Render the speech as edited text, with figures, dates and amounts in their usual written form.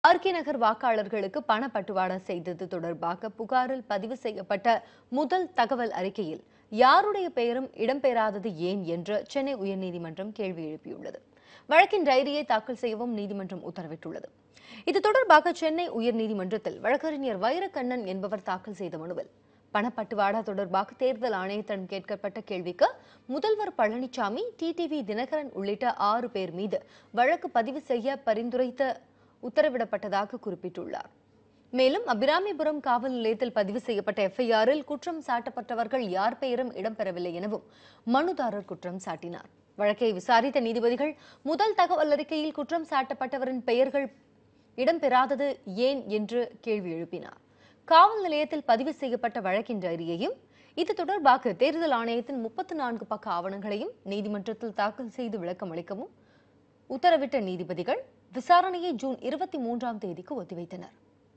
RK நகர் வாக்காளர்களுக்கு பணப்பட்டுவாடா செய்தது தொடர்பாக புகாரில் பதிவு செய்யப்பட்ட முதல் தகவல் அறிக்கையில் யாருடைய பெயரும் இடம்பெறாதது ஏன் என்று சென்னை உயர்நீதிமன்றம் கேள்வி எழுப்பியுள்ளது. வழக்கின் டைரியை தாக்கல் செய்யவும் நீதிமன்றம் உத்தரவிட்டுள்ளது. இது தொடர்பாக சென்னை உயர்நீதிமன்றத்தில் வழக்கறிஞர் வைரக்கண்ணன் என்பவர் தாக்கல் செய்த மனுவில் பணப்பட்டுவாடா தொடர்பாக தேர்தல் ஆணையத்திடம் கேட்கப்பட்ட கேள்விக்கு முதல்வர் பழனிசாமி, டிடிவி தினகரன் உள்ளிட்ட 6 பேர் மீது வழக்கு பதிவு செய்ய பரிந்துரைத்த உத்தரவிடப்பட்டதாக குறிப்பிட்டுள்ளார். மேலும் அபிராமிபுரம் காவல் நிலையத்தில் பதிவு செய்யப்பட்ட எஃப்ஐஆரில் குற்றம் சாட்டப்பட்டவர்கள் யார் பெயரும் இடம்பெறவில்லை எனவும் மனுதாரர் குற்றம் சாட்டினார். வழக்கை விசாரித்த நீதிபதிகள் முதல் தகவல் அறிக்கையில் குற்றம் சாட்டப்பட்டவரின் பெயர்கள் இடம்பெறாதது ஏன் என்று கேள்வி எழுப்பினார். காவல் நிலையத்தில் பதிவு செய்யப்பட்ட வழக்கின் டைரியையும் இது தொடர்பாக தேர்தல் ஆணையத்தின் 34 பக்க ஆவணங்களையும் நீதிமன்றத்தில் தாக்கல் செய்து விளக்கம் அளிக்கவும் உத்தரவிட்ட நீதிபதிகள் விசாரணையை ஜூன் 23ஆம் தேதிக்கு ஒத்திவைத்தனர்.